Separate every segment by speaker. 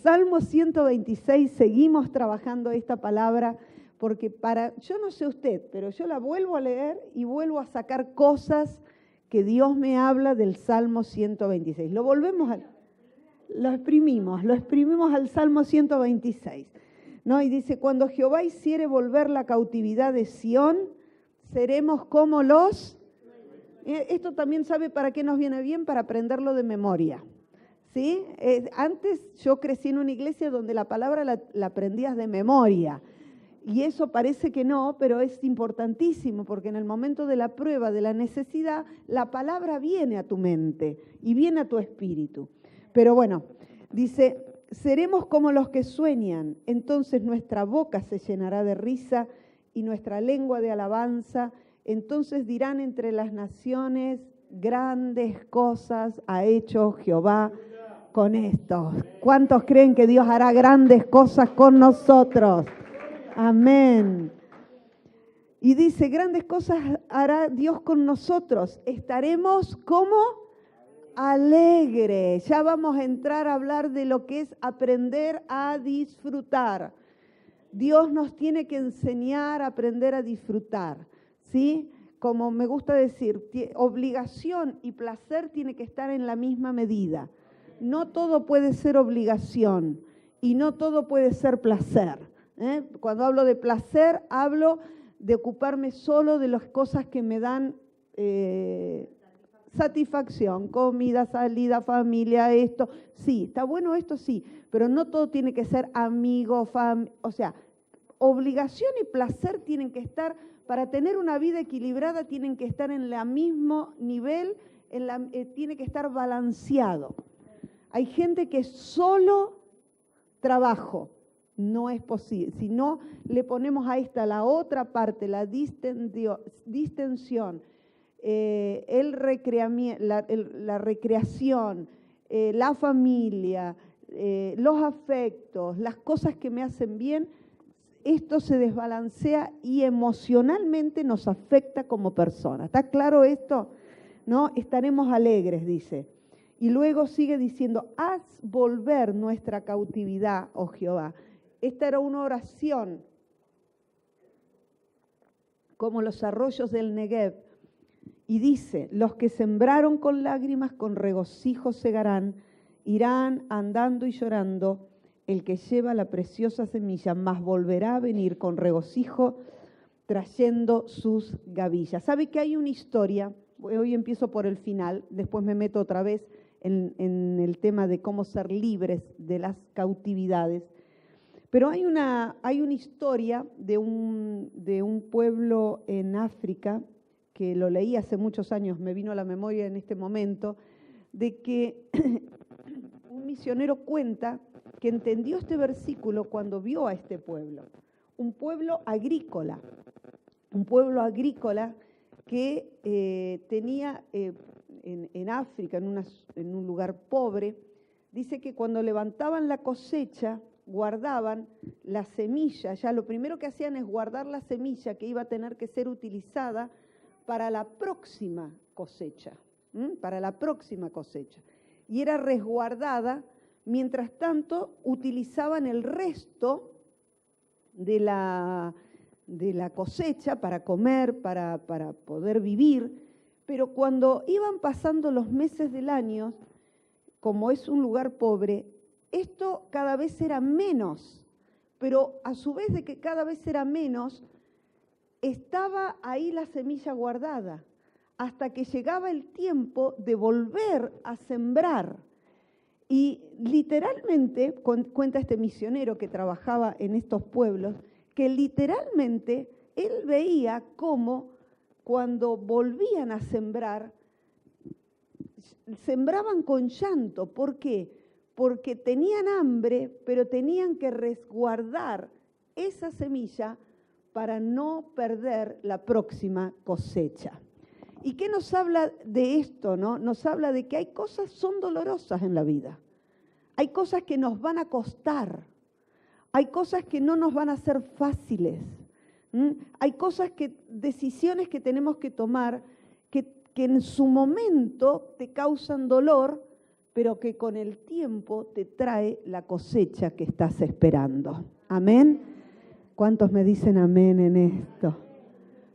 Speaker 1: Salmo 126, seguimos trabajando esta palabra, porque yo no sé usted, pero yo la vuelvo a leer y vuelvo a sacar cosas que Dios me habla del Salmo 126. Lo exprimimos al Salmo 126, ¿no? Y dice, cuando Jehová hiciere volver la cautividad de Sión, seremos como los... Esto también sabe para qué nos viene bien, para aprenderlo de memoria. ¿Sí? Antes yo crecí en una iglesia donde la palabra la aprendías de memoria. Y eso parece que no, pero es importantísimo, porque en el momento de la prueba, de la necesidad, la palabra viene a tu mente y viene a tu espíritu. Pero bueno, dice, seremos como los que sueñan, entonces nuestra boca se llenará de risa y nuestra lengua de alabanza. Entonces dirán entre las naciones, grandes cosas ha hecho Jehová con estos. ¿Cuántos creen que Dios hará grandes cosas con nosotros? Amén. Y dice, grandes cosas hará Dios con nosotros. Estaremos como alegres. Ya vamos a entrar a hablar de lo que es aprender a disfrutar. Dios nos tiene que enseñar a aprender a disfrutar, ¿sí? Como me gusta decir, obligación y placer tiene que estar en la misma medida. No todo puede ser obligación y no todo puede ser placer. Cuando hablo de placer, hablo de ocuparme solo de las cosas que me dan satisfacción, comida, salida, familia, esto. Sí, está bueno esto, sí, pero no todo tiene que ser amigo, o sea, obligación y placer tienen que estar, para tener una vida equilibrada, tienen que estar en el mismo nivel, tiene que estar balanceado. Hay gente que solo trabajo. No es posible. Si no le ponemos a esta la otra parte, la distensión, la recreación, la familia, los afectos, las cosas que me hacen bien, esto se desbalancea y emocionalmente nos afecta como persona. ¿Está claro esto? ¿No? Estaremos alegres, dice. Y luego sigue diciendo, haz volver nuestra cautividad, oh Jehová. Esta era una oración, como los arroyos del Negev. Y dice, los que sembraron con lágrimas, con regocijo segarán, irán andando y llorando, el que lleva la preciosa semilla, mas volverá a venir con regocijo, trayendo sus gavillas. ¿Sabe que hay una historia? Hoy empiezo por el final, después me meto otra vez en el tema de cómo ser libres de las cautividades. Pero hay una historia de un pueblo en África, que lo leí hace muchos años, me vino a la memoria en este momento, de que un misionero cuenta que entendió este versículo cuando vio a este pueblo, un pueblo agrícola que tenía en África, en un lugar pobre. Dice que cuando levantaban la cosecha, guardaban la semilla, ya lo primero que hacían es guardar la semilla que iba a tener que ser utilizada para la próxima cosecha, y era resguardada. Mientras tanto, utilizaban el resto de la cosecha para comer, para poder vivir, pero cuando iban pasando los meses del año, como es un lugar pobre, esto cada vez era menos, pero a su vez de que cada vez era menos, estaba ahí la semilla guardada, hasta que llegaba el tiempo de volver a sembrar. Y literalmente, cuenta este misionero que trabajaba en estos pueblos, que literalmente él veía cómo cuando volvían a sembrar, sembraban con llanto. ¿Por qué? Porque tenían hambre, pero tenían que resguardar esa semilla para no perder la próxima cosecha. ¿Y qué nos habla de esto, no? Nos habla de que hay cosas que son dolorosas en la vida. Hay cosas que nos van a costar. Hay cosas que no nos van a ser fáciles. Hay decisiones que tenemos que tomar que en su momento te causan dolor, pero que con el tiempo te trae la cosecha que estás esperando. ¿Amén? ¿Cuántos me dicen amén en esto?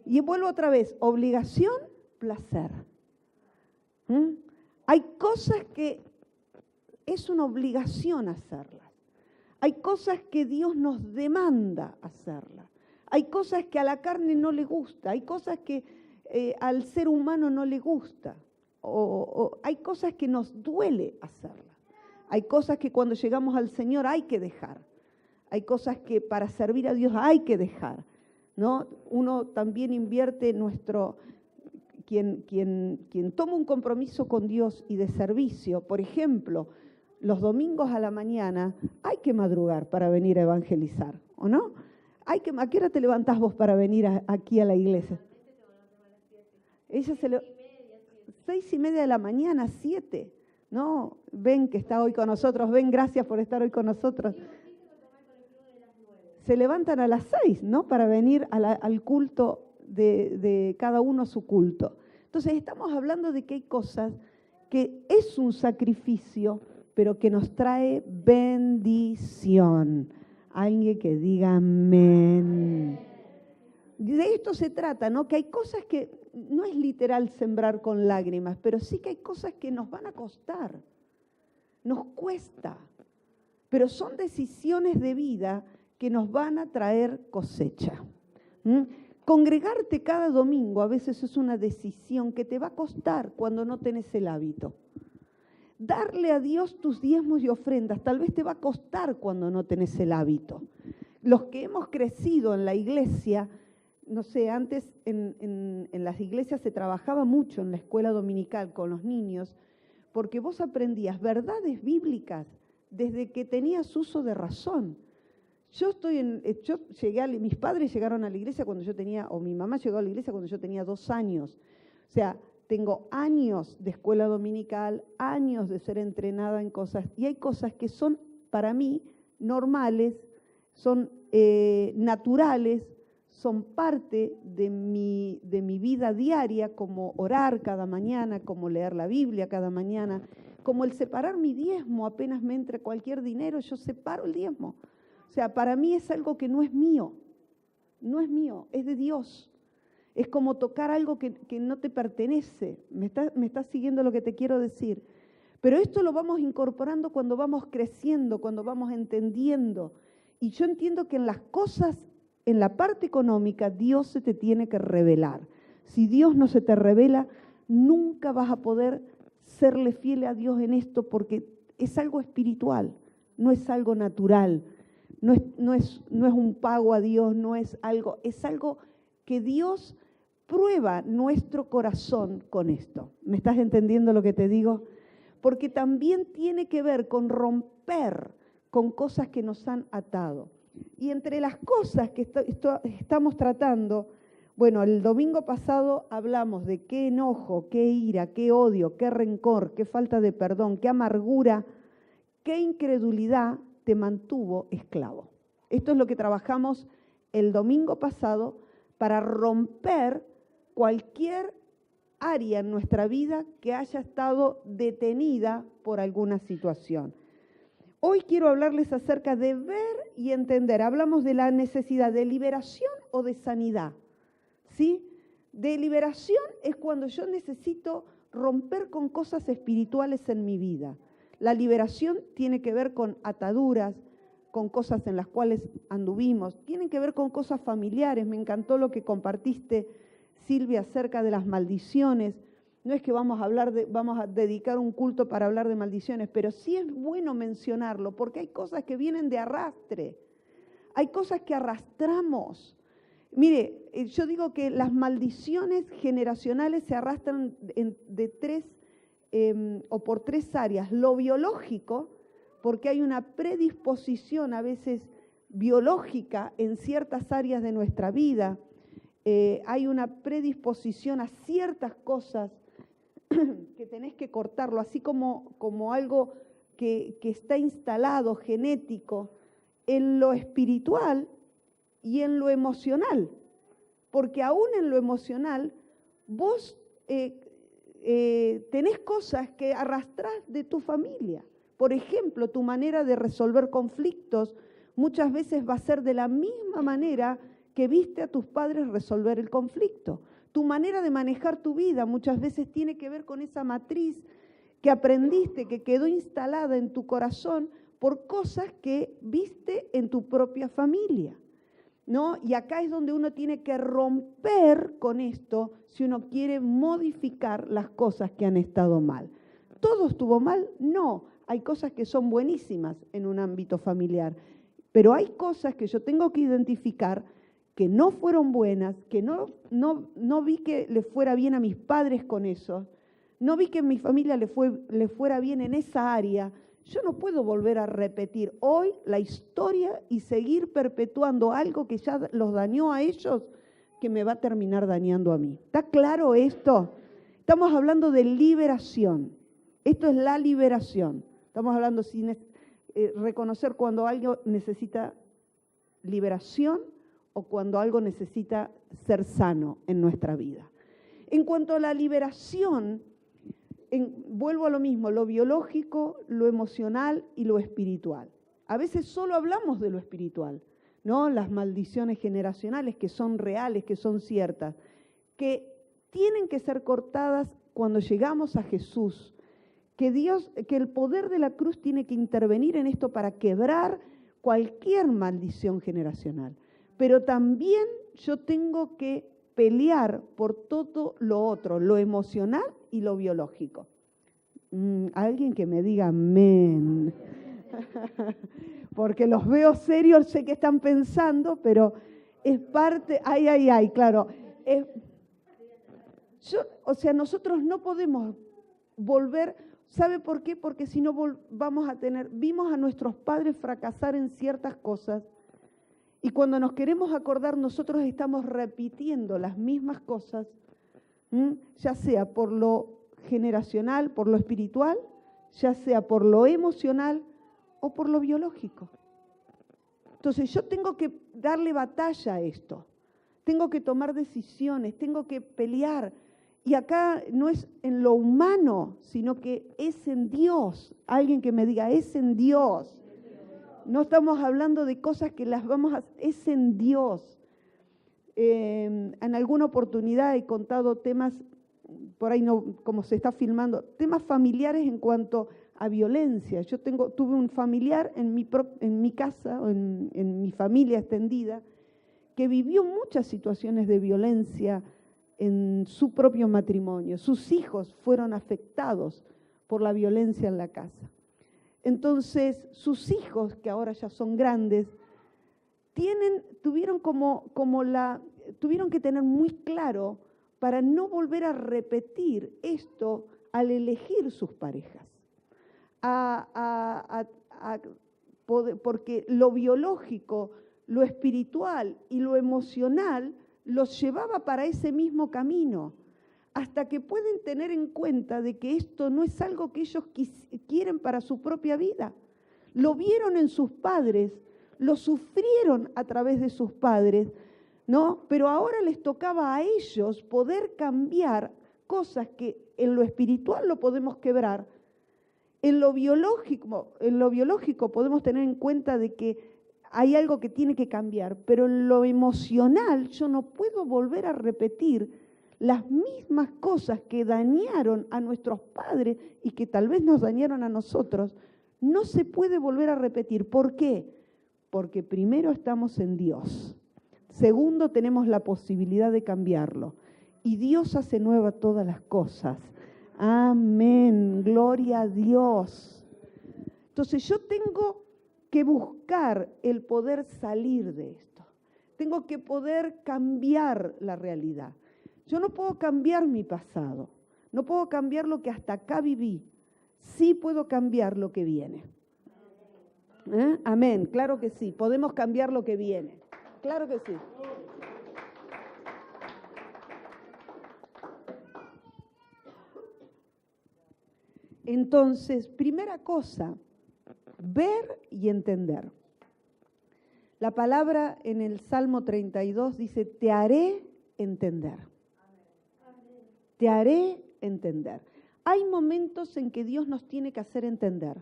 Speaker 1: Y vuelvo otra vez, obligación, placer. Hay cosas que es una obligación hacerlas. Hay cosas que Dios nos demanda hacerlas. Hay cosas que a la carne no le gusta. Hay cosas que al ser humano no le gusta. O hay cosas que nos duele hacerlas. Hay cosas que cuando llegamos al Señor hay que dejar. Hay cosas que para servir a Dios hay que dejar, ¿no? Uno también invierte quien toma un compromiso con Dios y de servicio, por ejemplo, los domingos a la mañana hay que madrugar para venir a evangelizar, ¿o no? ¿A qué hora te levantás vos para venir aquí a la iglesia? Ella 6:30 de la mañana, 7, ¿no? Ven que está hoy con nosotros, ven, gracias por estar hoy con nosotros. Se levantan a las 6, ¿no? Para venir al culto de cada uno a su culto. Entonces estamos hablando de que hay cosas que es un sacrificio, pero que nos trae bendición. Alguien que diga amén. De esto se trata, ¿no? Que hay cosas que no es literal sembrar con lágrimas, pero sí que hay cosas que nos van a costar. Nos cuesta. Pero son decisiones de vida que nos van a traer cosecha. Congregarte cada domingo a veces es una decisión que te va a costar cuando no tenés el hábito. Darle a Dios tus diezmos y ofrendas tal vez te va a costar cuando no tenés el hábito. Los que hemos crecido en la iglesia, no sé, antes en las iglesias se trabajaba mucho en la escuela dominical con los niños, porque vos aprendías verdades bíblicas desde que tenías uso de razón. Mis padres llegaron a la iglesia cuando yo tenía, o mi mamá llegó a la iglesia cuando yo tenía 2 años. O sea, tengo años de escuela dominical, años de ser entrenada en cosas, y hay cosas que son para mí normales, son naturales, son parte de mi vida diaria, como orar cada mañana, como leer la Biblia cada mañana, como el separar mi diezmo. Apenas me entre cualquier dinero, yo separo el diezmo. O sea, para mí es algo que no es mío, es de Dios. Es como tocar algo que no te pertenece. ¿Me estás siguiendo lo que te quiero decir? Pero esto lo vamos incorporando cuando vamos creciendo, cuando vamos entendiendo. Y yo entiendo que en las cosas, en la parte económica, Dios se te tiene que revelar. Si Dios no se te revela, nunca vas a poder serle fiel a Dios en esto, porque es algo espiritual, no es algo natural. No es un pago a Dios, es algo que Dios prueba nuestro corazón con esto. ¿Me estás entendiendo lo que te digo? Porque también tiene que ver con romper con cosas que nos han atado. Y entre las cosas que estamos tratando, bueno, el domingo pasado hablamos de qué enojo, qué ira, qué odio, qué rencor, qué falta de perdón, qué amargura, qué incredulidad te mantuvo esclavo. Esto es lo que trabajamos el domingo pasado para romper cualquier área en nuestra vida que haya estado detenida por alguna situación. Hoy quiero hablarles acerca de ver y entender. Hablamos de la necesidad de liberación o de sanidad, ¿sí? De liberación es cuando yo necesito romper con cosas espirituales en mi vida. La liberación tiene que ver con ataduras, con cosas en las cuales anduvimos, tienen que ver con cosas familiares. Me encantó lo que compartiste, Silvia, acerca de las maldiciones. No es que vamos a dedicar un culto para hablar de maldiciones, pero sí es bueno mencionarlo, porque hay cosas que vienen de arrastre, hay cosas que arrastramos. Mire, yo digo que las maldiciones generacionales se arrastran por tres áreas. Lo biológico, porque hay una predisposición a veces biológica en ciertas áreas de nuestra vida. Hay una predisposición a ciertas cosas que tenés que cortarlo, así como algo que está instalado, genético, en lo espiritual y en lo emocional. Porque aún en lo emocional, vos tenés cosas que arrastrás de tu familia. Por ejemplo, tu manera de resolver conflictos muchas veces va a ser de la misma manera que viste a tus padres resolver el conflicto. Tu manera de manejar tu vida muchas veces tiene que ver con esa matriz que aprendiste, que quedó instalada en tu corazón por cosas que viste en tu propia familia, ¿no? Y acá es donde uno tiene que romper con esto si uno quiere modificar las cosas que han estado mal. ¿Todo estuvo mal? No. Hay cosas que son buenísimas en un ámbito familiar, pero hay cosas que yo tengo que identificar que no fueron buenas, que no vi que le fuera bien a mis padres con eso, no vi que en mi familia le fuera bien en esa área. Yo no puedo volver a repetir hoy la historia y seguir perpetuando algo que ya los dañó a ellos, que me va a terminar dañando a mí. ¿Está claro esto? Estamos hablando de liberación. Esto es la liberación. Estamos hablando sin reconocer cuando algo necesita liberación o cuando algo necesita ser sano en nuestra vida. En cuanto a la liberación, vuelvo a lo mismo, lo biológico, lo emocional y lo espiritual. A veces solo hablamos de lo espiritual, ¿no? Las maldiciones generacionales que son reales, que son ciertas, que tienen que ser cortadas cuando llegamos a Jesús, que el poder de la cruz tiene que intervenir en esto para quebrar cualquier maldición generacional. Pero también yo tengo que pelear por todo lo otro, lo emocional y lo biológico. Alguien que me diga amén. Porque los veo serios, sé que están pensando, pero es parte, claro. Nosotros no podemos volver, ¿sabe por qué? Porque si no vimos a nuestros padres fracasar en ciertas cosas, y cuando nos queremos acordar, nosotros estamos repitiendo las mismas cosas, ya sea por lo generacional, por lo espiritual, ya sea por lo emocional o por lo biológico. Entonces yo tengo que darle batalla a esto, tengo que tomar decisiones, tengo que pelear. Y acá no es en lo humano, sino que es en Dios. Alguien que me diga, es en Dios. No estamos hablando de cosas que las vamos a... Es en Dios. En alguna oportunidad he contado temas, por ahí no, como se está filmando, temas familiares en cuanto a violencia. Yo tuve un familiar en mi casa, o en mi familia extendida, que vivió muchas situaciones de violencia en su propio matrimonio. Sus hijos fueron afectados por la violencia en la casa. Entonces, sus hijos, que ahora ya son grandes, tuvieron que tener muy claro para no volver a repetir esto al elegir sus parejas. Porque lo biológico, lo espiritual y lo emocional los llevaba para ese mismo camino, hasta que pueden tener en cuenta de que esto no es algo que ellos quieren para su propia vida. Lo vieron en sus padres, lo sufrieron a través de sus padres, ¿no? Pero ahora les tocaba a ellos poder cambiar cosas que en lo espiritual lo podemos quebrar. En lo biológico podemos tener en cuenta de que hay algo que tiene que cambiar, pero en lo emocional yo no puedo volver a repetir las mismas cosas que dañaron a nuestros padres y que tal vez nos dañaron a nosotros. No se puede volver a repetir. ¿Por qué? Porque primero estamos en Dios. Segundo, tenemos la posibilidad de cambiarlo. Y Dios hace nueva todas las cosas. Amén. Gloria a Dios. Entonces yo tengo que buscar el poder salir de esto. Tengo que poder cambiar la realidad. Yo no puedo cambiar mi pasado. No puedo cambiar lo que hasta acá viví. Sí puedo cambiar lo que viene. Amén. Claro que sí. Podemos cambiar lo que viene. Claro que sí. Entonces, primera cosa, ver y entender. La palabra en el Salmo 32 dice, te haré entender. Te haré entender. Hay momentos en que Dios nos tiene que hacer entender.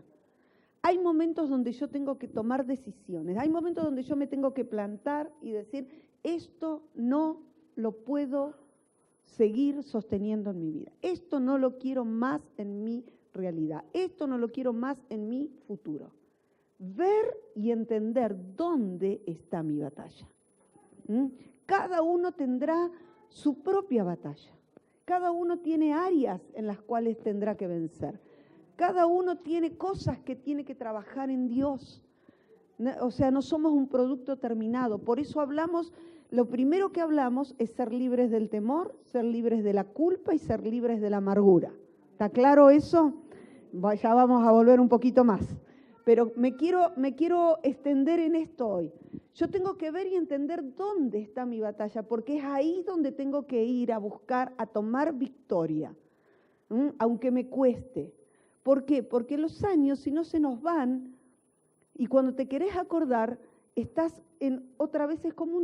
Speaker 1: Hay momentos donde yo tengo que tomar decisiones. Hay momentos donde yo me tengo que plantar y decir, esto no lo puedo seguir sosteniendo en mi vida. Esto no lo quiero más en mi realidad. Esto no lo quiero más en mi futuro. Ver y entender dónde está mi batalla. Cada uno tendrá su propia batalla. Cada uno tiene áreas en las cuales tendrá que vencer. Cada uno tiene cosas que tiene que trabajar en Dios. O sea, no somos un producto terminado. Por eso hablamos, lo primero que hablamos es ser libres del temor, ser libres de la culpa y ser libres de la amargura. ¿Está claro eso? Ya vamos a volver un poquito más. Pero me quiero extender en esto hoy. Yo tengo que ver y entender dónde está mi batalla, porque es ahí donde tengo que ir a buscar, a tomar victoria, aunque me cueste. ¿Por qué? Porque los años, si no se nos van, y cuando te querés acordar, estás otra vez,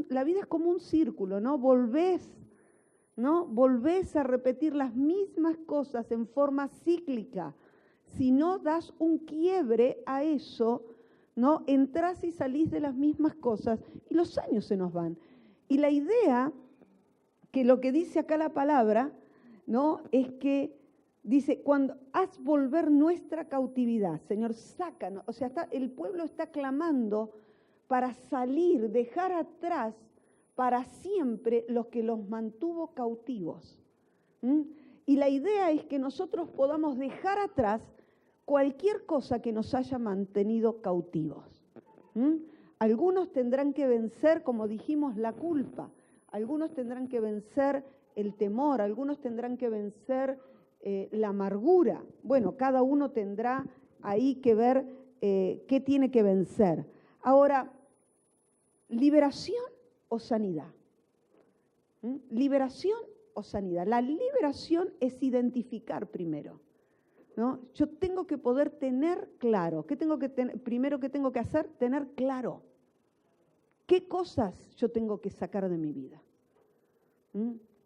Speaker 1: la vida es como un círculo, ¿no? Volvés a repetir las mismas cosas en forma cíclica. Si no das un quiebre a eso, ¿no? Entrás y salís de las mismas cosas y los años se nos van. Y la idea, que lo que dice acá la palabra, ¿no? Es que dice, cuando haz volver nuestra cautividad, Señor, sácanos. O sea, el pueblo está clamando para salir, dejar atrás para siempre los que los mantuvo cautivos. Y la idea es que nosotros podamos dejar atrás cualquier cosa que nos haya mantenido cautivos. Algunos tendrán que vencer, como dijimos, la culpa. Algunos tendrán que vencer el temor. Algunos tendrán que vencer la amargura. Bueno, cada uno tendrá ahí que ver qué tiene que vencer. Ahora, liberación o sanidad. Liberación o sanidad. La liberación es identificar primero, ¿no? Yo tengo que poder tener claro. Primero que tengo que hacer, tener claro qué cosas yo tengo que sacar de mi vida.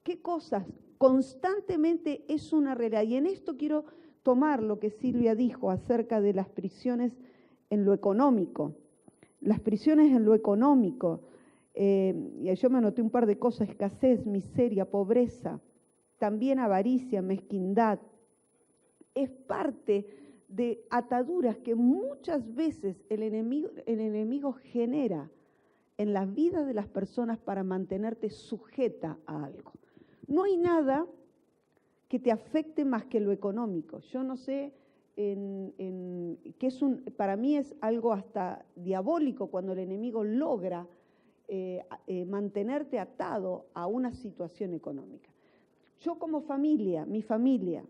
Speaker 1: ¿Qué cosas? Constantemente es una realidad. Y en esto quiero tomar lo que Silvia dijo acerca de las prisiones en lo económico. Las prisiones en lo económico. Y yo me anoté un par de cosas: escasez, miseria, pobreza, también avaricia, mezquindad. Es parte de ataduras que muchas veces el enemigo genera en la vida de las personas para mantenerte sujeta a algo. No hay nada que te afecte más que lo económico. Yo no sé, para mí es algo hasta diabólico cuando el enemigo logra mantenerte atado a una situación económica. Yo como familia, mi familia,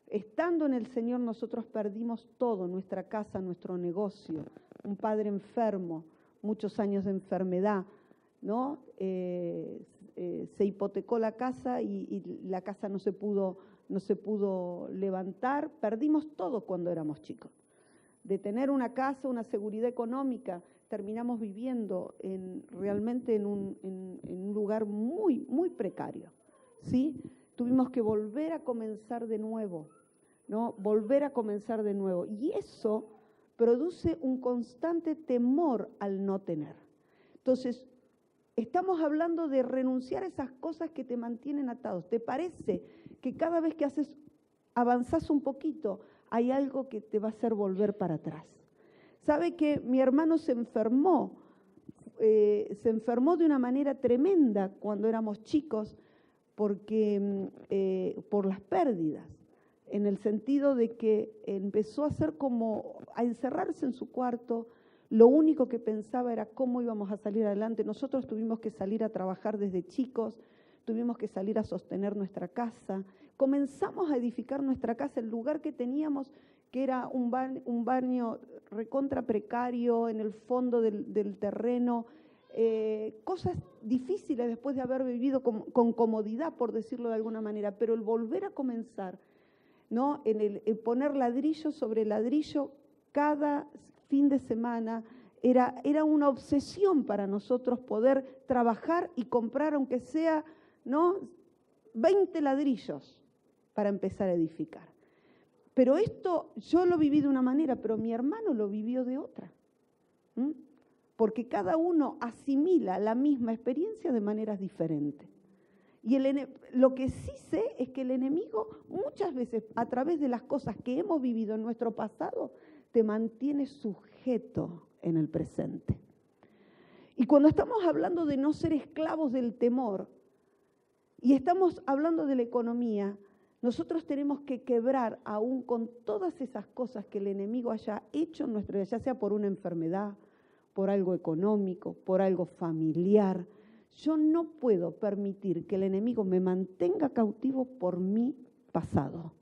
Speaker 1: estando en el Señor, nosotros perdimos todo, nuestra casa, nuestro negocio, un padre enfermo, muchos años de enfermedad, ¿no? Se hipotecó la casa y la casa no se pudo levantar. Perdimos todo cuando éramos chicos. De tener una casa, una seguridad económica, terminamos viviendo realmente en un lugar muy, muy precario, ¿sí? Tuvimos que volver a comenzar de nuevo, ¿no? Volver a comenzar de nuevo. Y eso produce un constante temor al no tener. Entonces, estamos hablando de renunciar a esas cosas que te mantienen atados. ¿Te parece que cada vez que avanzás un poquito, hay algo que te va a hacer volver para atrás? ¿Sabe que mi hermano se enfermó de una manera tremenda cuando éramos chicos por las pérdidas? En el sentido de que empezó a encerrarse en su cuarto. Lo único que pensaba era cómo íbamos a salir adelante. Nosotros tuvimos que salir a trabajar desde chicos, tuvimos que salir a sostener nuestra casa. Comenzamos a edificar nuestra casa, el lugar que teníamos, que era un baño recontra precario en el fondo del terreno. Cosas difíciles después de haber vivido con comodidad, por decirlo de alguna manera, pero el volver a comenzar, ¿no? El poner ladrillo sobre ladrillo cada fin de semana, era una obsesión para nosotros poder trabajar y comprar, aunque sea, ¿no?, 20 ladrillos para empezar a edificar. Pero esto yo lo viví de una manera, pero mi hermano lo vivió de otra. Porque cada uno asimila la misma experiencia de maneras diferentes. Y lo que sí sé es que el enemigo muchas veces, a través de las cosas que hemos vivido en nuestro pasado, te mantiene sujeto en el presente. Y cuando estamos hablando de no ser esclavos del temor, y estamos hablando de la economía, nosotros tenemos que quebrar aún con todas esas cosas que el enemigo haya hecho en nuestra vida, ya sea por una enfermedad, por algo económico, por algo familiar. Yo no puedo permitir que el enemigo me mantenga cautivo por mi pasado,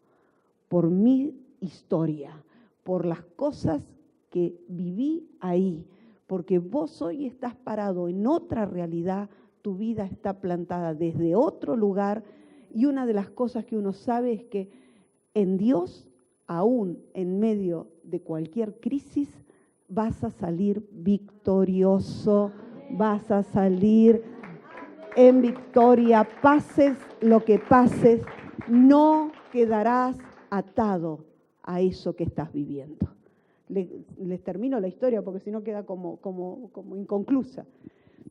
Speaker 1: por mi historia, por las cosas que viví ahí, porque vos hoy estás parado en otra realidad, tu vida está plantada desde otro lugar, y una de las cosas que uno sabe es que en Dios, aún en medio de cualquier crisis, vas a salir victorioso, vas a salir en victoria, pases lo que pases, no quedarás atado a eso que estás viviendo. Les termino la historia porque si no queda como inconclusa.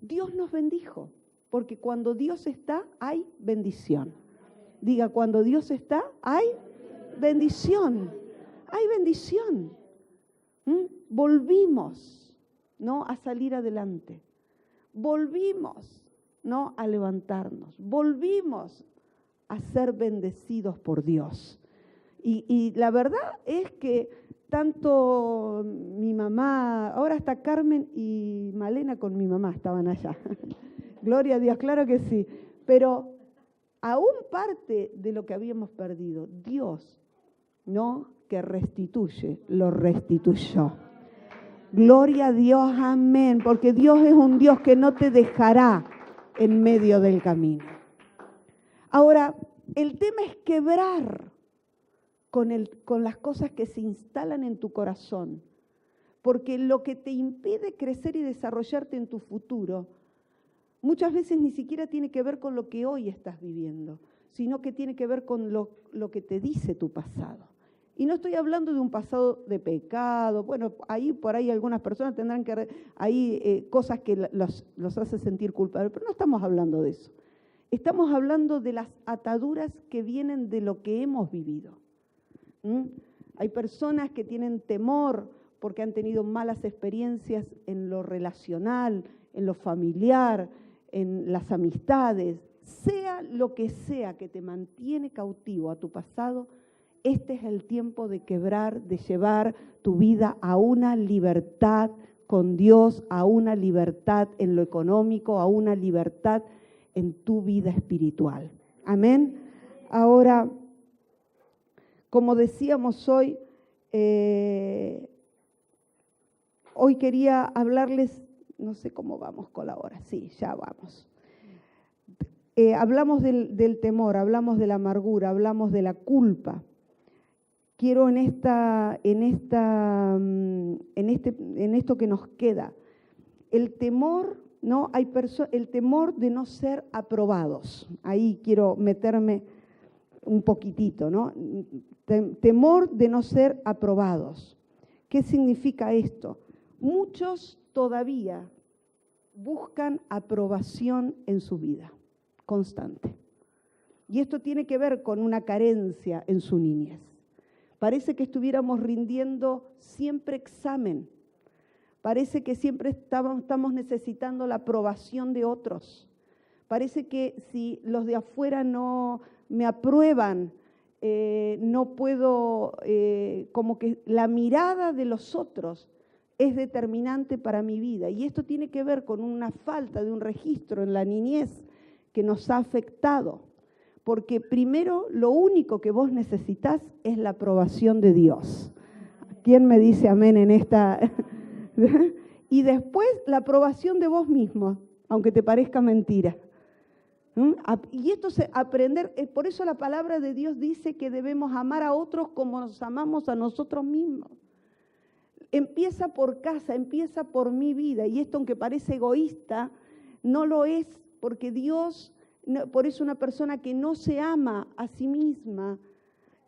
Speaker 1: Dios nos bendijo, porque cuando Dios está, hay bendición. Diga, cuando Dios está, hay bendición. Hay bendición. Volvimos, ¿no?, a salir adelante. Volvimos, ¿no?, a levantarnos. Volvimos a ser bendecidos por Dios. Y la verdad es que tanto mi mamá, ahora está Carmen y Malena con mi mamá, estaban allá. Gloria a Dios, claro que sí. Pero aún parte de lo que habíamos perdido, Dios, ¿no?, que restituye, lo restituyó. Gloria a Dios, amén, porque Dios es un Dios que no te dejará en medio del camino. Ahora, el tema es quebrar con las cosas que se instalan en tu corazón, porque lo que te impide crecer y desarrollarte en tu futuro, muchas veces ni siquiera tiene que ver con lo que hoy estás viviendo, sino que tiene que ver con lo que te dice tu pasado. Y no estoy hablando de un pasado de pecado, bueno, por ahí algunas personas tendrán que, cosas que los hace sentir culpables, pero no estamos hablando de eso. Estamos hablando de las ataduras que vienen de lo que hemos vivido. Hay personas que tienen temor porque han tenido malas experiencias en lo relacional, en lo familiar, en las amistades, sea lo que sea que te mantiene cautivo a tu pasado. Este es el tiempo de quebrar, de llevar tu vida a una libertad con Dios, a una libertad en lo económico, a una libertad en tu vida espiritual. Amén. Ahora, como decíamos hoy quería hablarles, no sé cómo vamos con la hora, sí, ya vamos. Hablamos del temor, hablamos de la amargura, hablamos de la culpa. Quiero en esto que nos queda, el temor, ¿no? El temor de no ser aprobados. Ahí quiero meterme un poquitito, ¿no? Temor de no ser aprobados. ¿Qué significa esto? Muchos todavía buscan aprobación en su vida, constante. Y esto tiene que ver con una carencia en su niñez. Parece que estuviéramos rindiendo siempre examen. Parece que siempre estamos necesitando la aprobación de otros. Parece que si los de afuera no me aprueban, no puedo, como que la mirada de los otros es determinante para mi vida. Y esto tiene que ver con una falta de un registro en la niñez que nos ha afectado. Porque primero, lo único que vos necesitas es la aprobación de Dios. ¿Quién me dice amén en esta? Y después, la aprobación de vos mismo, aunque te parezca mentira. Y esto es aprender, por eso la palabra de Dios dice que debemos amar a otros como nos amamos a nosotros mismos. Empieza por casa, empieza por mi vida. Y esto, aunque parece egoísta, no lo es, porque Dios, por eso una persona que no se ama a sí misma,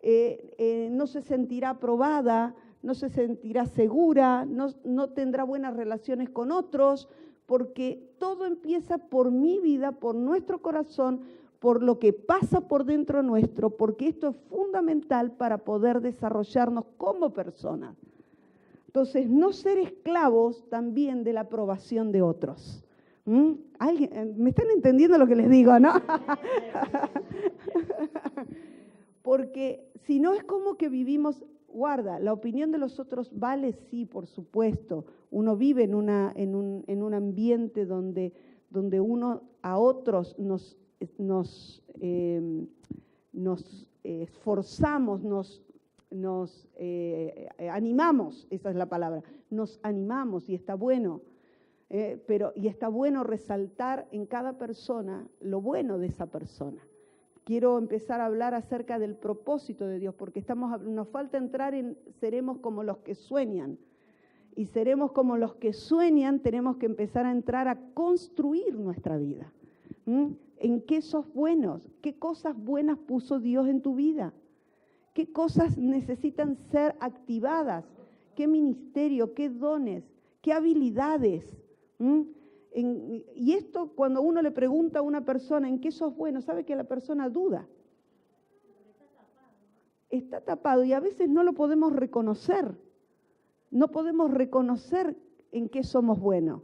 Speaker 1: no se sentirá aprobada, no se sentirá segura, no tendrá buenas relaciones con otros, porque todo empieza por mi vida, por nuestro corazón, por lo que pasa por dentro nuestro, porque esto es fundamental para poder desarrollarnos como personas. Entonces, no ser esclavos también de la aprobación de otros. ¿Me están entendiendo lo que les digo, no? Porque si no es como que vivimos, guarda, la opinión de los otros vale, sí, por supuesto. Uno vive en un ambiente donde uno a otros nos esforzamos, nos animamos, esa es la palabra, nos animamos y está bueno. Y está bueno resaltar en cada persona lo bueno de esa persona. Quiero empezar a hablar acerca del propósito de Dios, porque nos falta entrar en seremos como los que sueñan. Y seremos como los que sueñan, tenemos que empezar a entrar a construir nuestra vida. ¿En qué sos buenos? ¿Qué cosas buenas puso Dios en tu vida? ¿Qué cosas necesitan ser activadas? ¿Qué ministerio? ¿Qué dones? ¿Qué habilidades? Y esto, cuando uno le pregunta a una persona en qué sos bueno, sabe que la persona duda. Está tapado y a veces no lo podemos reconocer. No podemos reconocer en qué somos buenos.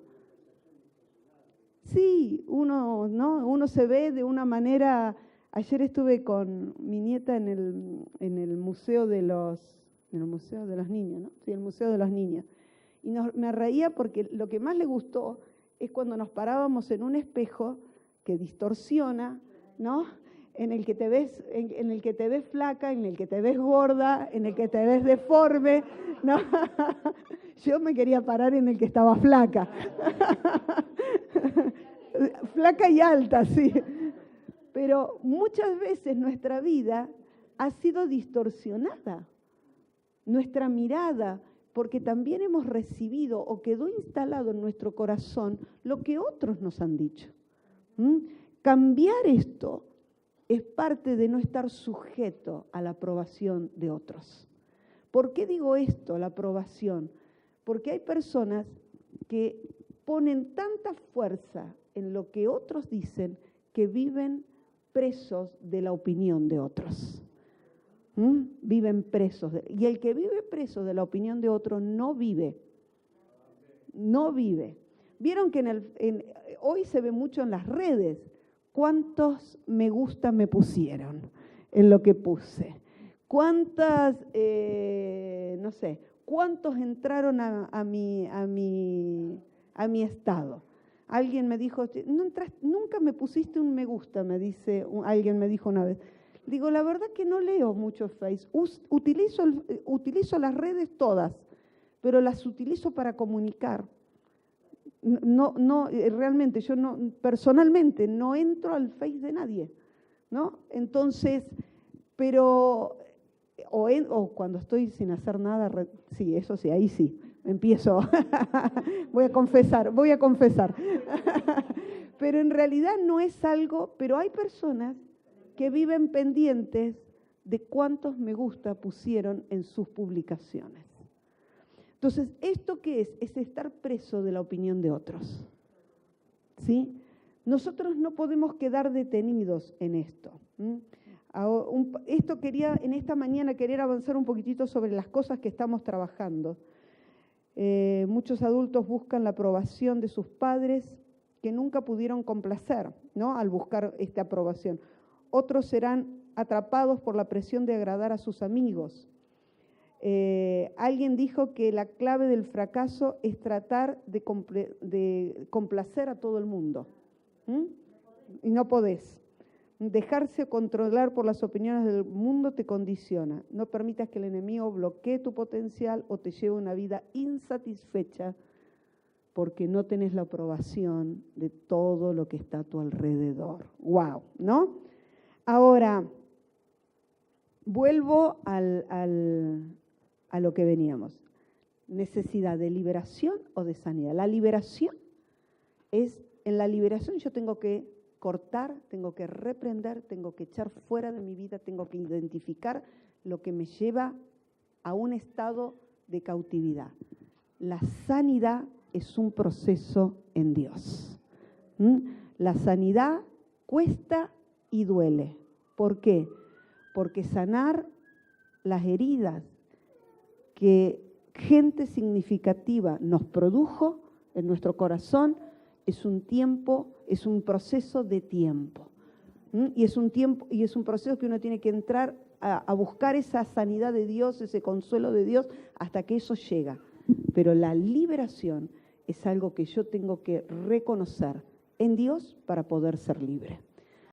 Speaker 1: Sí, uno se ve de una manera. Ayer estuve con mi nieta en el museo de los niños, ¿no? Sí, el museo de los niños. Y me reía porque lo que más le gustó es cuando nos parábamos en un espejo que distorsiona, ¿no? En el que te ves flaca, en el que te ves gorda, en el que te ves deforme, ¿no? Yo me quería parar en el que estaba flaca. Flaca y alta, sí. Pero muchas veces nuestra vida ha sido distorsionada. Nuestra mirada, porque también hemos recibido o quedó instalado en nuestro corazón lo que otros nos han dicho. Cambiar esto es parte de no estar sujeto a la aprobación de otros. ¿Por qué digo esto, la aprobación? Porque hay personas que ponen tanta fuerza en lo que otros dicen que viven presos de la opinión de otros. Viven presos. Y el que vive preso de la opinión de otro no vive. No vive. Vieron que hoy se ve mucho en las redes. ¿Cuántos me gusta me pusieron en lo que puse? ¿Cuántos entraron a mi estado? Alguien me dijo, nunca me pusiste un me gusta, alguien me dijo una vez. Digo, la verdad que no leo mucho Face. Utilizo las redes todas, pero las utilizo para comunicar. Realmente yo personalmente no entro al Face de nadie, ¿no? Entonces, o cuando estoy sin hacer nada, sí, eso sí, ahí sí, empiezo, voy a confesar. Pero en realidad no es algo, pero hay personas que viven pendientes de cuántos me gusta pusieron en sus publicaciones. Entonces, ¿esto qué es? Es estar preso de la opinión de otros. ¿Sí? Nosotros no podemos quedar detenidos en esto. En esta mañana quería avanzar un poquitito sobre las cosas que estamos trabajando. Muchos adultos buscan la aprobación de sus padres que nunca pudieron complacer, ¿no? Al buscar esta aprobación. Otros serán atrapados por la presión de agradar a sus amigos. Alguien dijo que la clave del fracaso es tratar de complacer a todo el mundo. Y no podés. Dejarse controlar por las opiniones del mundo te condiciona. No permitas que el enemigo bloquee tu potencial o te lleve una vida insatisfecha porque no tenés la aprobación de todo lo que está a tu alrededor. ¡Wow! ¿No? Ahora, vuelvo a lo que veníamos. Necesidad de liberación o de sanidad. La liberación en la liberación yo tengo que cortar, tengo que reprender, tengo que echar fuera de mi vida, tengo que identificar lo que me lleva a un estado de cautividad. La sanidad es un proceso en Dios. La sanidad cuesta y duele. ¿Por qué? Porque sanar las heridas que gente significativa nos produjo en nuestro corazón es un proceso de tiempo. Y es un proceso que uno tiene que entrar a buscar esa sanidad de Dios, ese consuelo de Dios, hasta que eso llega. Pero la liberación es algo que yo tengo que reconocer en Dios para poder ser libre.